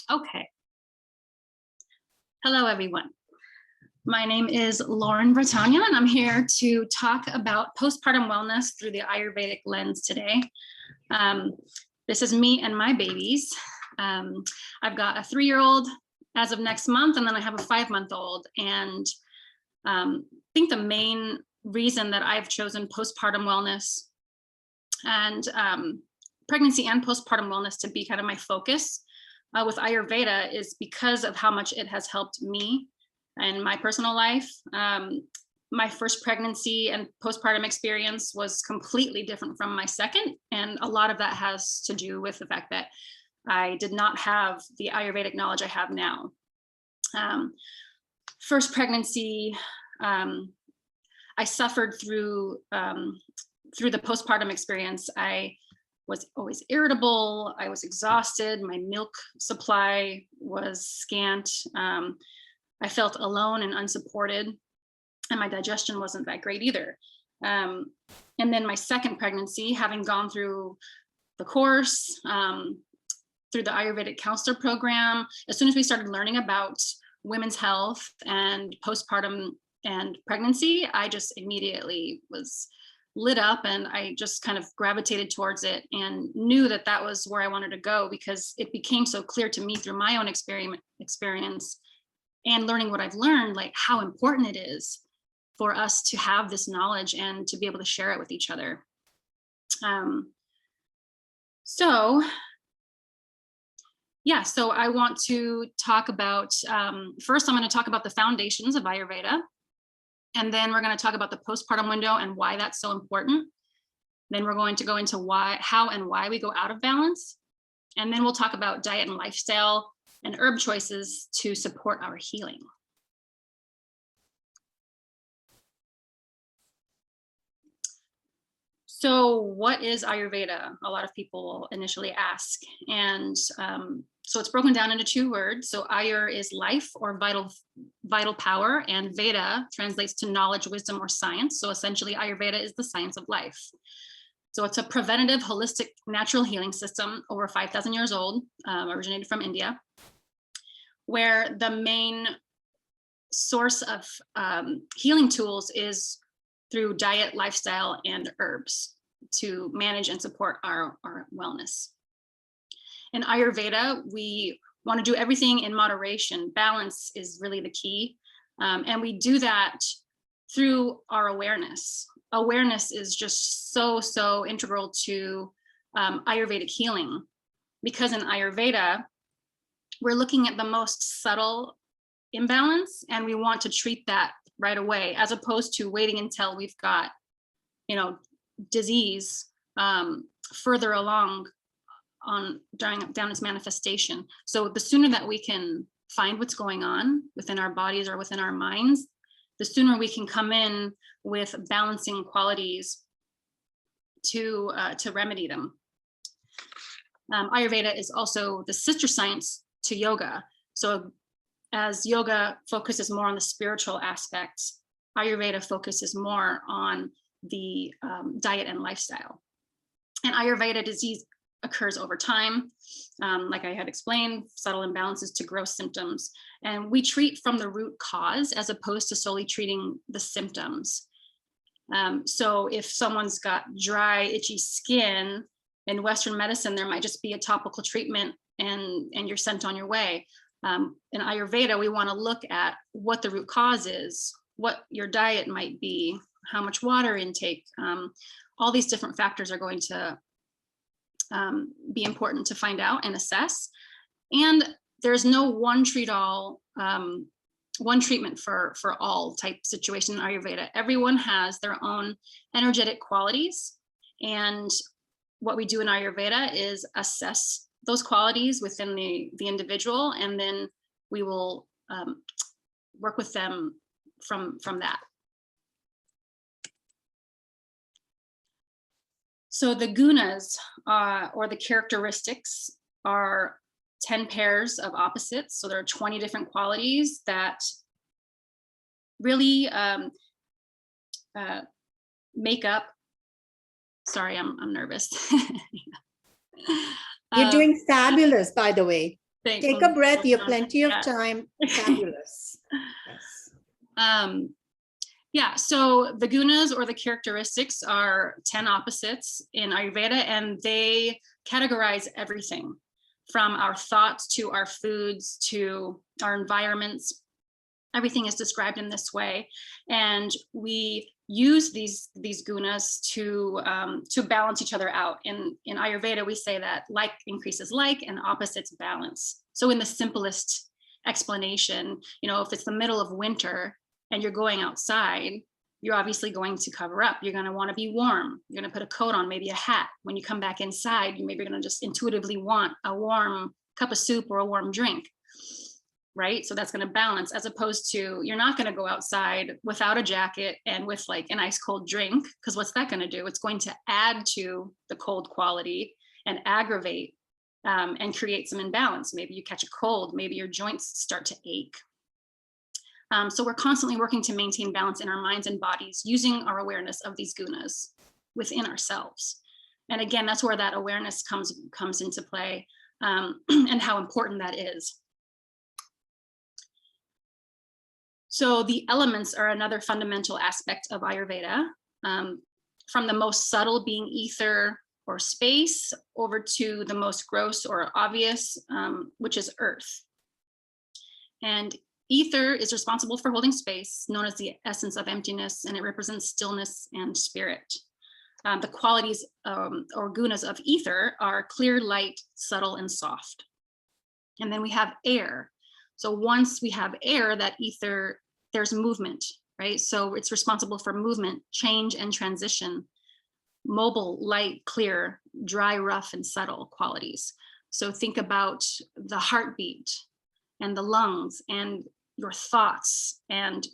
Okay. Hello, everyone. My name is Lauren Britannia, and I'm here to talk about postpartum wellness through the Ayurvedic lens today. This is me and my babies. I've got a 3-year-old as of next month, and then I have a 5-month-old. And I think the main reason that I've chosen postpartum wellness and pregnancy and postpartum wellness to be kind of my focus with Ayurveda is because of how much it has helped me in my personal life. My first pregnancy and postpartum experience was completely different from my second. And a lot of that has to do with the fact that I did not have the Ayurvedic knowledge I have now. First pregnancy, I suffered through the postpartum experience. I was always irritable. I was exhausted. My milk supply was scant. I felt alone and unsupported, and my digestion wasn't that great either. And then my second pregnancy, having gone through the course, through the Ayurvedic Counselor program, as soon as we started learning about women's health and postpartum and pregnancy, I just immediately was lit up, and I just kind of gravitated towards it and knew that that was where I wanted to go, because it became so clear to me through my own experience and learning what I've learned, like how important it is for us to have this knowledge and to be able to share it with each other. So I want to talk about, first I'm going to talk about the foundations of Ayurveda. And then we're going to talk about the postpartum window and why that's so important. Then we're going to go into how and why we go out of balance. And then we'll talk about diet and lifestyle and herb choices to support our healing. So what is Ayurveda? A lot of people will initially ask. And so it's broken down into 2 words. So Ayur is life or vital power, and Veda translates to knowledge, wisdom, or science. So essentially Ayurveda is the science of life. So it's a preventative, holistic, natural healing system over 5,000 years old, originated from India, where the main source of healing tools is through diet, lifestyle, and herbs to manage and support our wellness. In Ayurveda, we want to do everything in moderation. Balance is really the key. And we do that through our awareness. Awareness is just so integral to Ayurvedic healing, because in Ayurveda, we're looking at the most subtle imbalance, and we want to treat that right away, as opposed to waiting until we've got, disease further along down its manifestation. So the sooner that we can find what's going on within our bodies or within our minds, the sooner we can come in with balancing qualities to remedy them. Ayurveda is also the sister science to yoga. So as yoga focuses more on the spiritual aspects, Ayurveda focuses more on the diet and lifestyle. And Ayurveda disease occurs over time. Like I had explained, subtle imbalances to gross symptoms. And we treat from the root cause as opposed to solely treating the symptoms. So if someone's got dry, itchy skin, in Western medicine, there might just be a topical treatment and you're sent on your way. In Ayurveda, we want to look at what the root cause is, what your diet might be, how much water intake. All these different factors are going to be important to find out and assess. And there's no one treat-all, one treatment for all type situation in Ayurveda. Everyone has their own energetic qualities. And what we do in Ayurveda is assess those qualities within the individual, and then we will work with them from that. So the gunas, or the characteristics, are 10 pairs of opposites. So there are 20 different qualities that really make up. Sorry, I'm nervous. You're doing fabulous, by the way. Thanks. Take a breath. You have plenty of Yeah. time. Fabulous. Yes. Yeah, so the gunas or the characteristics are 10 opposites in Ayurveda, and they categorize everything from our thoughts to our foods to our environments. Everything is described in this way, and we use these gunas to balance each other out. In Ayurveda, we say that like increases like and opposites balance. So in the simplest explanation, if it's the middle of winter and you're going outside, you're obviously going to cover up. You're going to want to be warm. You're going to put a coat on, maybe a hat. When you come back inside, you maybe going to just intuitively want a warm cup of soup or a warm drink, right? So that's going to balance, as opposed to you're not going to go outside without a jacket and with like an ice cold drink, because what's that going to do? It's going to add to the cold quality and aggravate and create some imbalance. Maybe you catch a cold, maybe your joints start to ache. So we're constantly working to maintain balance in our minds and bodies using our awareness of these gunas within ourselves. And again, that's where that awareness comes into play, and how important that is. So the elements are another fundamental aspect of Ayurveda, from the most subtle being ether or space over to the most gross or obvious, which is earth. And ether is responsible for holding space, known as the essence of emptiness, and it represents stillness and spirit. The qualities or gunas of ether are clear, light, subtle, and soft. And then we have air. So once we have air, that ether, there's movement, right? So it's responsible for movement, change, and transition. Mobile, light, clear, dry, rough, and subtle qualities. So think about the heartbeat and the lungs and your thoughts and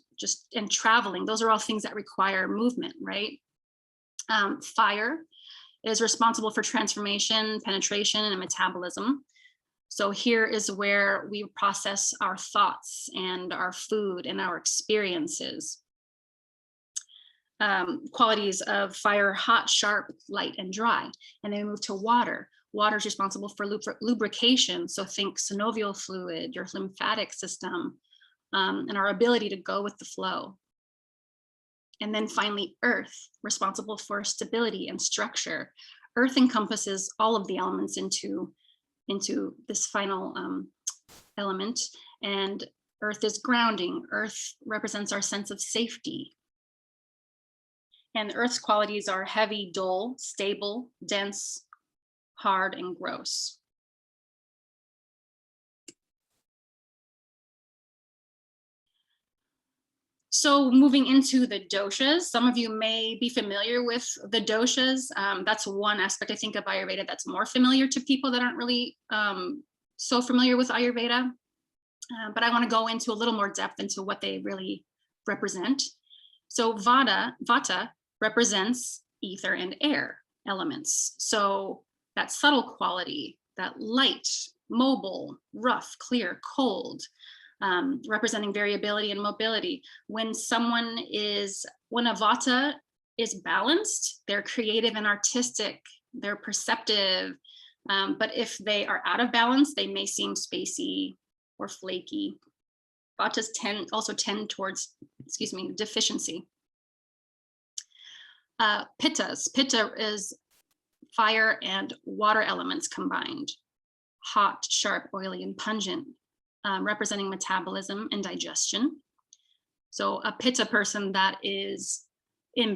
traveling. Those are all things that require movement, right? Fire is responsible for transformation, penetration, and metabolism. So here is where we process our thoughts and our food and our experiences. Qualities of fire: hot, sharp, light, and dry. And then we move to water. Water is responsible for lubrication. So think synovial fluid, your lymphatic system, and our ability to go with the flow. And then finally, earth, responsible for stability and structure. Earth encompasses all of the elements into this final element. And earth is grounding. Earth represents our sense of safety. And earth's qualities are heavy, dull, stable, dense, hard, and gross. So moving into the doshas, some of you may be familiar with the doshas. That's one aspect, I think, of Ayurveda that's more familiar to people that aren't really so familiar with Ayurveda. But I want to go into a little more depth into what they really represent. So Vata represents ether and air elements. So that subtle quality, that light, mobile, rough, clear, cold, representing variability and mobility. When a Vata is balanced, they're creative and artistic, they're perceptive. But if they are out of balance, they may seem spacey or flaky. Vatas also tend towards, deficiency. Pitta is fire and water elements combined. Hot, sharp, oily, and pungent, representing metabolism and digestion. So a Pitta person that is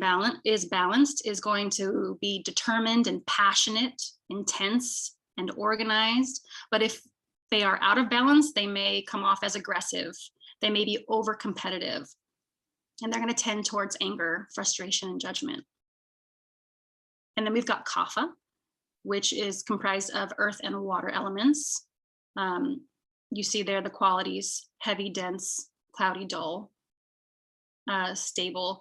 balanced is going to be determined and passionate, intense, and organized. But if they are out of balance, they may come off as aggressive. They may be over competitive, and they're going to tend towards anger, frustration, and judgment. And then we've got Kapha, which is comprised of earth and water elements. You see there the qualities: heavy, dense, cloudy, dull, stable.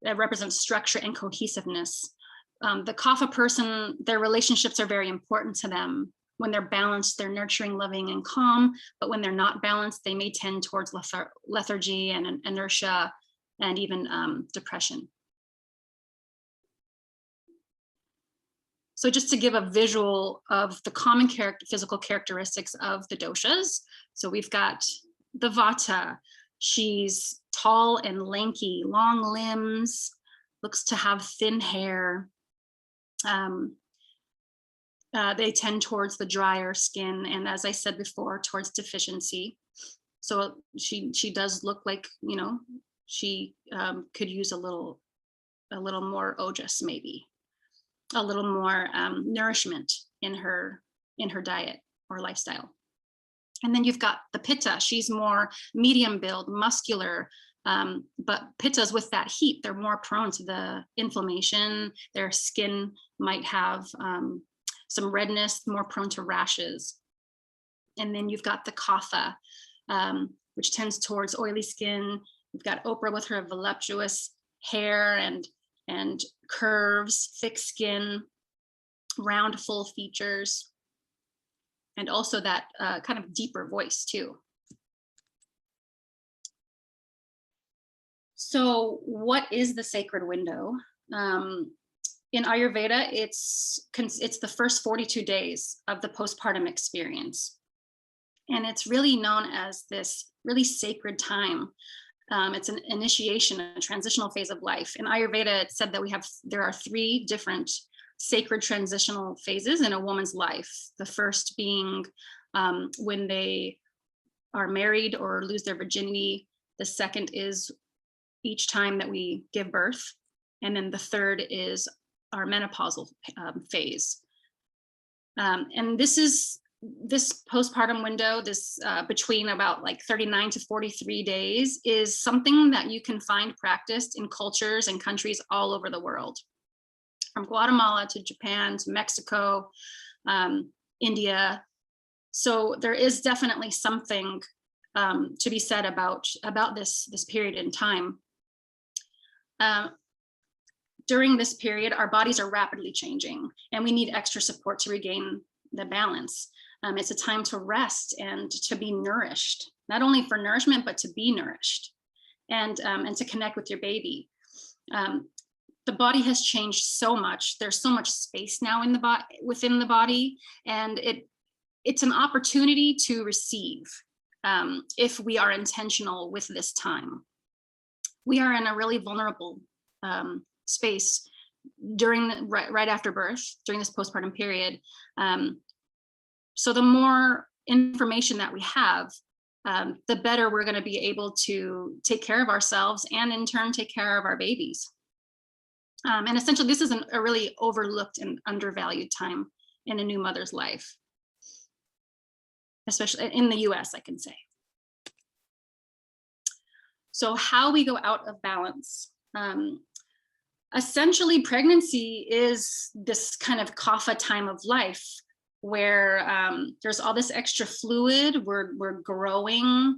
That represents structure and cohesiveness. The Kapha person, their relationships are very important to them. When they're balanced, they're nurturing, loving, and calm. But when they're not balanced, they may tend towards lethargy and inertia and even depression. So just to give a visual of the common physical characteristics of the doshas. So we've got the Vata. She's tall and lanky, long limbs, looks to have thin hair. They tend towards the drier skin, and as I said before, towards deficiency. So she does look like, you know, she could use a little more ojas, maybe a little more nourishment in her diet or lifestyle. And then you've got the Pitta. She's more medium build, muscular, but Pittas with that heat, they're more prone to the inflammation. Their skin might have some redness, more prone to rashes. And then you've got the Kapha, which tends towards oily skin. You've got Oprah with her voluptuous hair and curves, thick skin, round, full features, and also that kind of deeper voice too. So what is the sacred window? In Ayurveda, it's the first 42 days of the postpartum experience. And it's really known as this really sacred time. It's an initiation, a transitional phase of life. In Ayurveda, it said that there are 3 different sacred transitional phases in a woman's life. The first being when they are married or lose their virginity. The second is each time that we give birth. And then the third is our menopausal phase. And this postpartum window, this between about like 39 to 43 days, is something that you can find practiced in cultures and countries all over the world, from Guatemala to Japan to Mexico, India. So there is definitely something to be said about this period in time. During this period, our bodies are rapidly changing, and we need extra support to regain the balance. It's a time to rest and to be nourished, not only for nourishment, but to be nourished and to connect with your baby. The body has changed so much. There's so much space now in within the body, and it's an opportunity to receive if we are intentional with this time. We are in a really vulnerable space right after birth, during this postpartum period. So the more information that we have, the better we're going to be able to take care of ourselves and in turn take care of our babies. And essentially, this is a really overlooked and undervalued time in a new mother's life, especially in the US, I can say. So how we go out of balance. Essentially, pregnancy is this kind of kapha time of life where there's all this extra fluid, we're growing,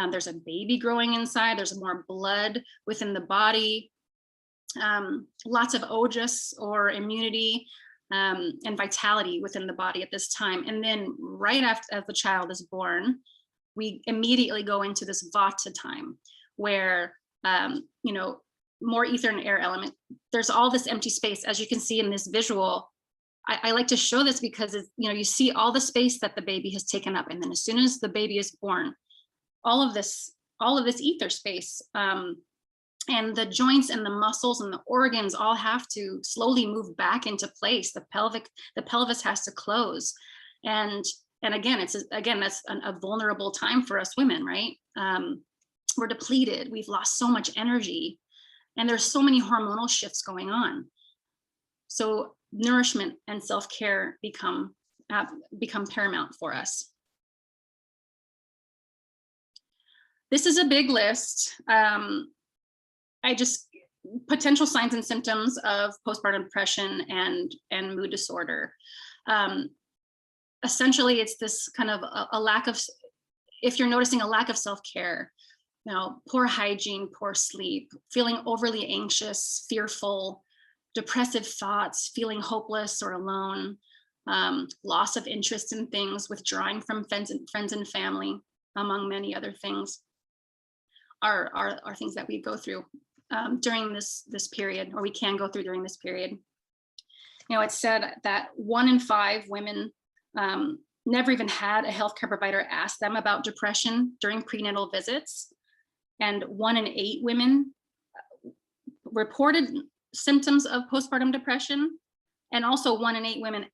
there's a baby growing inside, there's more blood within the body, lots of ojas or immunity and vitality within the body at this time. And then right after the child is born, we immediately go into this vata time where, you know, more ether and air element. There's all this empty space, as you can see in this visual. I like to show this because it's, you know, you see all the space that the baby has taken up, and then as soon as the baby is born, all of this ether space, and the joints and the muscles and the organs all have to slowly move back into place. The pelvis has to close, and again, that's a vulnerable time for us women, right? We're depleted. We've lost so much energy. And there's so many hormonal shifts going on. So nourishment and self-care become paramount for us. This is a big list. Potential signs and symptoms of postpartum depression and mood disorder. Essentially, it's this kind of a lack of, if you're noticing a lack of self-care, you know, poor hygiene, poor sleep, feeling overly anxious, fearful, depressive thoughts, feeling hopeless or alone, loss of interest in things, withdrawing from friends and family, among many other things, are things that we go through during this period, or we can go through during this period. It's said that 1 in 5 women never even had a healthcare provider ask them about depression during prenatal visits. And 1 in 8 women reported symptoms of postpartum depression. And also 1 in 8 women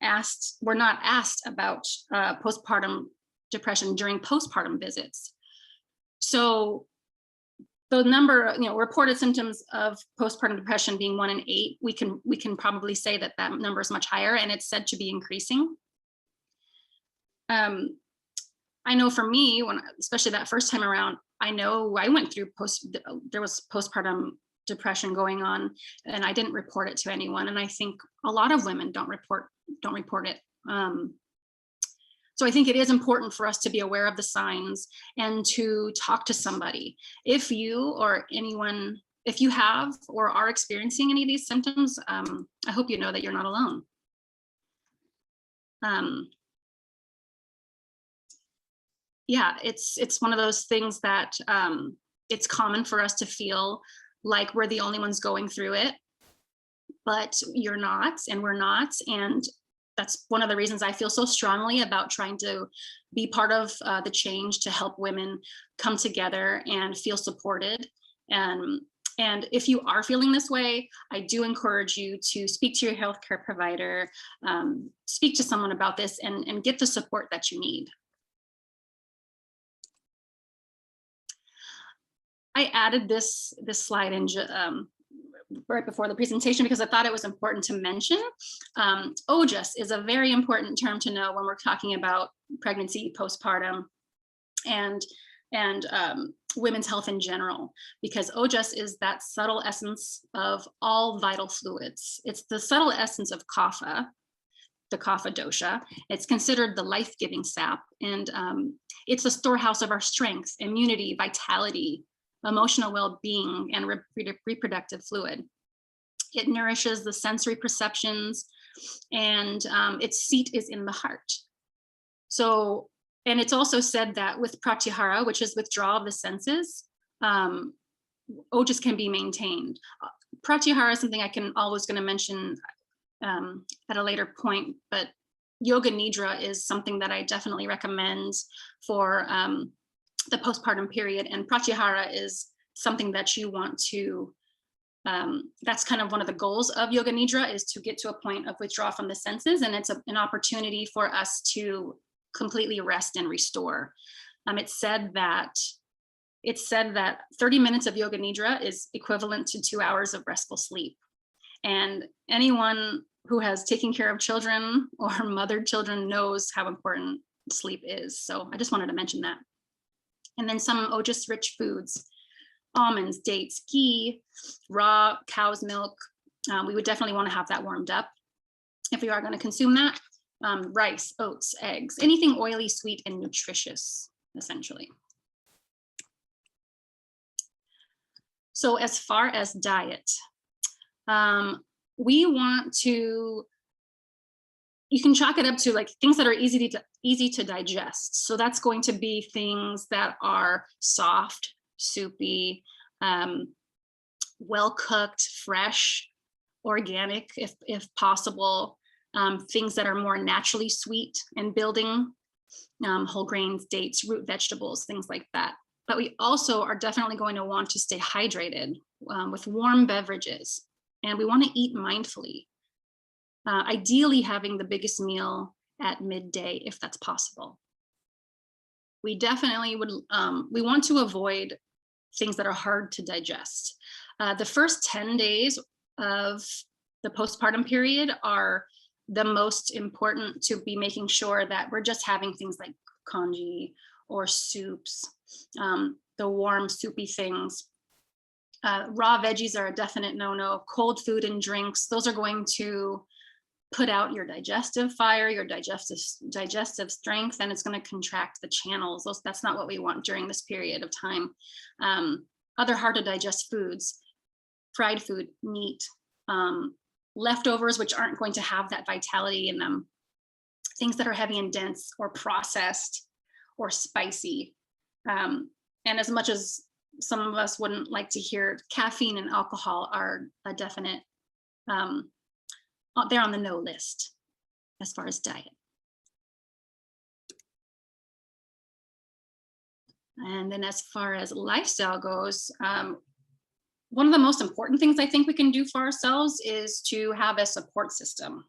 were not asked about postpartum depression during postpartum visits. So the number, reported symptoms of postpartum depression being 1 in 8, we can probably say that number is much higher, and it's said to be increasing. I know for me, especially that first time around, I know I went through there was postpartum depression going on, and I didn't report it to anyone. And I think a lot of women don't report it. So I think it is important for us to be aware of the signs and to talk to somebody. If you or anyone, if you have or are experiencing any of these symptoms, I hope you know that you're not alone. Yeah, it's one of those things that it's common for us to feel like we're the only ones going through it, but you're not, and we're not. And that's one of the reasons I feel so strongly about trying to be part of the change to help women come together and feel supported. And if you are feeling this way, I do encourage you to speak to your healthcare provider, speak to someone about this, and get the support that you need. I added this slide in right before the presentation because I thought it was important to mention. OJAS is a very important term to know when we're talking about pregnancy, postpartum, and women's health in general, because OJAS is that subtle essence of all vital fluids. It's the subtle essence of kapha, the kapha dosha. It's considered the life-giving sap, and it's a storehouse of our strength, immunity, vitality, emotional well-being, and reproductive fluid. It nourishes the sensory perceptions, and its seat is in the heart. So, and it's also said that with pratyahara, which is withdrawal of the senses, OJAS can be maintained. Pratyahara is something I can always going to mention at a later point, but yoga nidra is something that I definitely recommend for the postpartum period, and pratyahara is something that you want to, that's kind of one of the goals of yoga nidra, is to get to a point of withdrawal from the senses, and it's an opportunity for us to completely rest and restore. It's said that 30 minutes of yoga nidra is equivalent to 2 hours of restful sleep. And anyone who has taken care of children or mothered children knows how important sleep is. So I just wanted to mention that. And then some OJAS-rich foods: almonds, dates, ghee, raw cow's milk. We would definitely want to have that warmed up if we are going to consume that. Rice, oats, eggs, anything oily, sweet, and nutritious, essentially. So as far as diet, we want to, you can chalk it up to like things that are easy to digest. So that's going to be things that are soft, soupy, well cooked, fresh, organic, if possible. Things that are more naturally sweet and building, whole grains, dates, root vegetables, things like that. But we also are definitely going to want to stay hydrated with warm beverages, and we want to eat mindfully. Ideally having the biggest meal at midday, if that's possible. We definitely would, we want to avoid things that are hard to digest. The first 10 days of the postpartum period are the most important to be making sure that we're just having things like congee or soups, the warm soupy things. Raw veggies are a definite no-no. Cold food and drinks, those are going to put out your digestive fire, your digestive strength, and it's going to contract the channels. That's not what we want during this period of time. Other hard to digest foods: fried food, meat, leftovers, which aren't going to have that vitality in them, things that are heavy and dense or processed or spicy. And as much as some of us wouldn't like to hear, caffeine and alcohol are a definite they're on the no list as far as diet. And then as far as lifestyle goes, one of the most important things I think we can do for ourselves is to have a support system.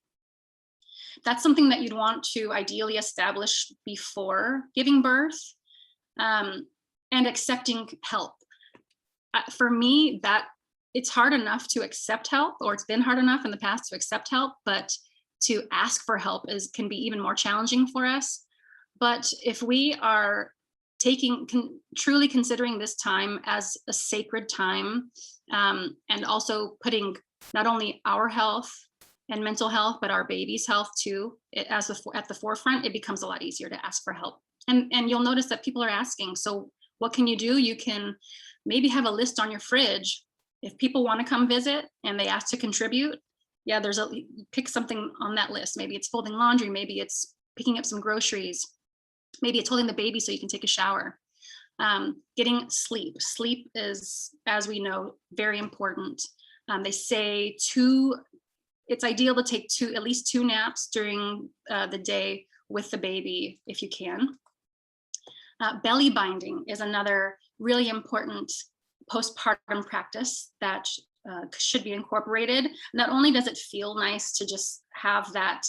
That's something that you'd want to ideally establish before giving birth, and accepting help. For me, that it's hard enough to accept help, or it's been hard enough in the past to accept help, but to ask for help can be even more challenging for us. But if we are truly considering this time as a sacred time, and also putting not only our health and mental health, but our baby's health too, at the forefront, it becomes a lot easier to ask for help. And you'll notice that people are asking, so what can you do? You can maybe have a list on your fridge. If people want to come visit and they ask to contribute, yeah, pick something on that list. Maybe it's folding laundry, maybe it's picking up some groceries, maybe it's holding the baby so you can take a shower. Getting sleep. Sleep is, as we know, very important. They say it's ideal to take at least 2 naps during the day with the baby if you can. Belly binding is another really important postpartum practice that should be incorporated. Not only does it feel nice to just have that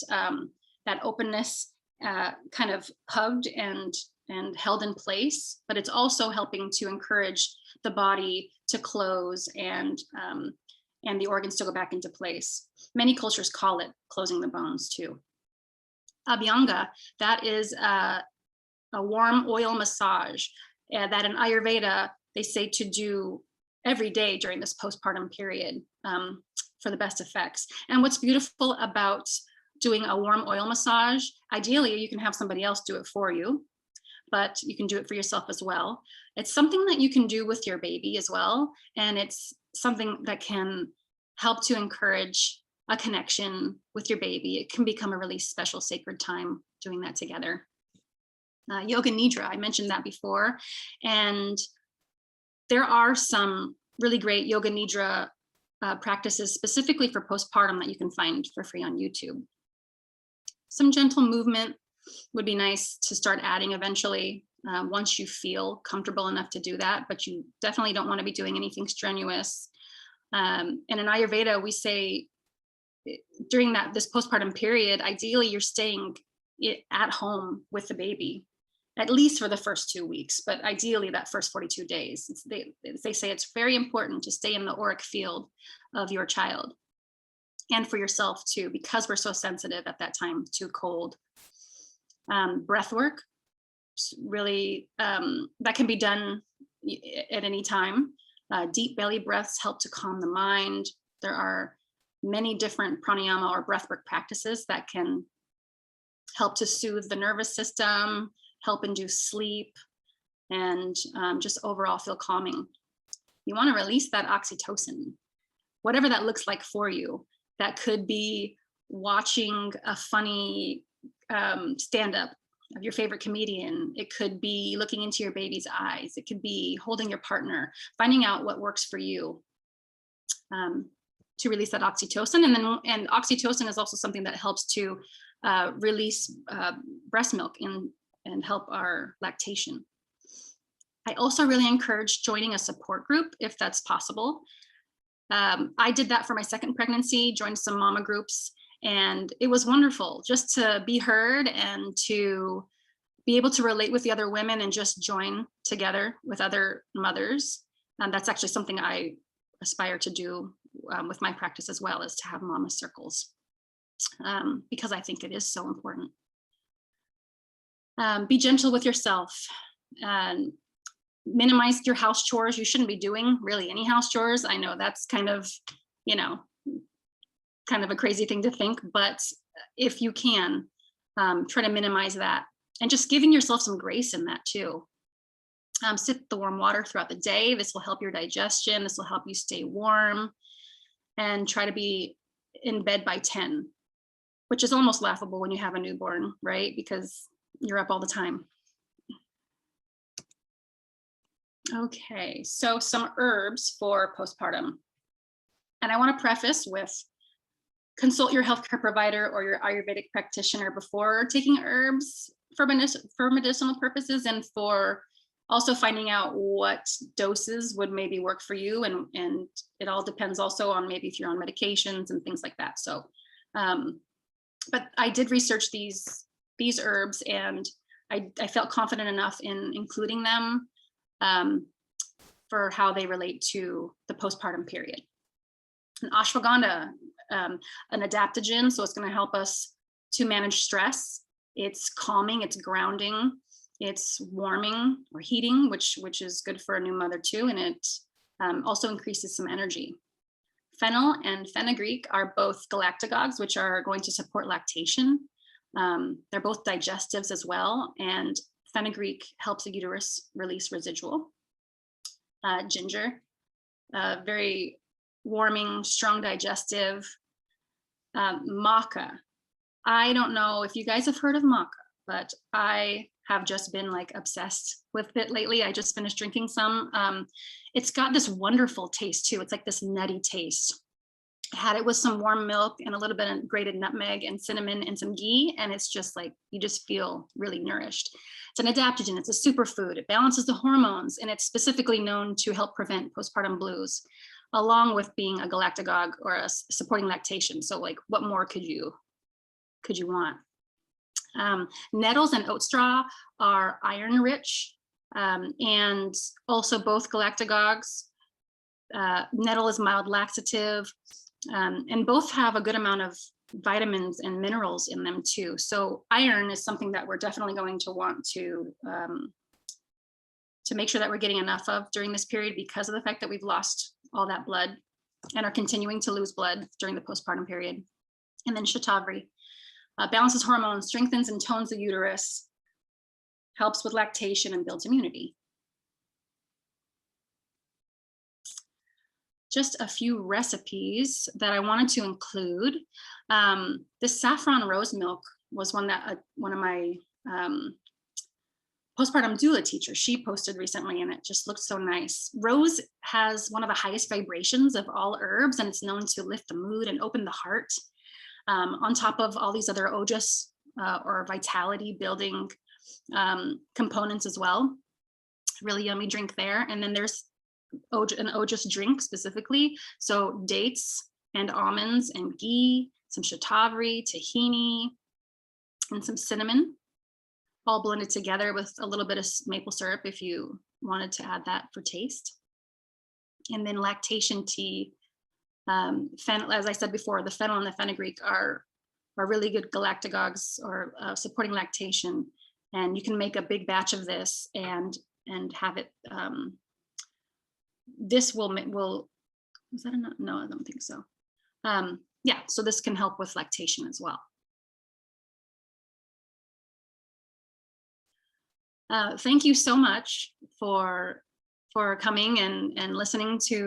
openness kind of hugged and held in place, but it's also helping to encourage the body to close and the organs to go back into place. Many cultures call it closing the bones too. Abhyanga, that is a warm oil massage that in Ayurveda, they say to do every day during this postpartum period for the best effects. And what's beautiful about doing a warm oil massage, ideally you can have somebody else do it for you, but you can do it for yourself as well. It's something that you can do with your baby as well. And it's something that can help to encourage a connection with your baby. It can become a really special, sacred time doing that together. Yoga Nidra, I mentioned that before. And there are some really great Yoga Nidra practices specifically for postpartum that you can find for free on YouTube. Some gentle movement would be nice to start adding eventually, once you feel comfortable enough to do that, but you definitely don't want to be doing anything strenuous. And in Ayurveda, we say during this postpartum period, ideally you're staying at home with the baby, at least for the first 2 weeks, but ideally that first 42 days. They say it's very important to stay in the auric field of your child and for yourself too, because we're so sensitive at that time to cold. Breath work, really, that can be done at any time. Deep belly breaths help to calm the mind. There are many different pranayama or breathwork practices that can help to soothe the nervous system, help induce sleep, and just overall feel calming. You want to release that oxytocin, whatever that looks like for you. That could be watching a funny stand-up of your favorite comedian. It could be looking into your baby's eyes. It could be holding your partner, finding out what works for you to release that oxytocin. And oxytocin is also something that helps to release breast milk and help our lactation. I also really encourage joining a support group if that's possible. I did that for my second pregnancy, joined some mama groups, and it was wonderful just to be heard and to be able to relate with the other women and just join together with other mothers. And that's actually something I aspire to do with my practice as well, is to have mama circles, because I think it is so important. Be gentle with yourself and minimize your house chores. You shouldn't be doing really any house chores. I know that's kind of a crazy thing to think, but if you can, try to minimize that and just giving yourself some grace in that too. Sip the warm water throughout the day. This will help your digestion. This will help you stay warm, and try to be in bed by 10, which is almost laughable when you have a newborn, right? Because you're up all the time. Okay, so some herbs for postpartum. And I want to preface with consult your healthcare provider or your Ayurvedic practitioner before taking herbs for medicinal purposes, and for also finding out what doses would maybe work for you. And it all depends also on maybe if you're on medications and things like that. So, but I did research these herbs, and I felt confident enough in including them for how they relate to the postpartum period. And ashwagandha, an adaptogen, so it's going to help us to manage stress. It's calming, it's grounding, it's warming or heating, which is good for a new mother too, and it also increases some energy. Fennel and fenugreek are both galactagogues, which are going to support lactation. They're both digestives as well, and fenugreek helps the uterus release residual. Ginger, very warming, strong digestive. Maca. I don't know if you guys have heard of maca, but I have just been like obsessed with it lately. I just finished drinking some. It's got this wonderful taste too. It's like this nutty taste. I had it with some warm milk and a little bit of grated nutmeg and cinnamon and some ghee, and it's just like, you just feel really nourished. It's an adaptogen, it's a superfood, it balances the hormones, and it's specifically known to help prevent postpartum blues, along with being a galactagogue or a supporting lactation. So like, what more could you want? Nettles and oat straw are iron rich, and also both galactagogues. Nettle is mild laxative, and both have a good amount of vitamins and minerals in them too. So iron is something that we're definitely going to want to make sure that we're getting enough of during this period, because of the fact that we've lost all that blood and are continuing to lose blood during the postpartum period. And then shatavari balances hormones, strengthens and tones the uterus, helps with lactation, and builds immunity. Just a few recipes that I wanted to include. This saffron rose milk was one that one of my postpartum doula teachers, she posted recently, and it just looked so nice. Rose has one of the highest vibrations of all herbs, and it's known to lift the mood and open the heart, on top of all these other ojas or vitality building components as well. Really yummy drink there. And then there's an ojas drink specifically, so dates and almonds and ghee, some shatavari, tahini, and some cinnamon, all blended together with a little bit of maple syrup if you wanted to add that for taste. And then lactation tea, as I said before, the fennel and the fenugreek are really good galactagogues or supporting lactation, and you can make a big batch of this and have it. This will, is that enough? No, I don't think so. Yeah, so this can help with lactation as well. Thank you so much for coming and listening to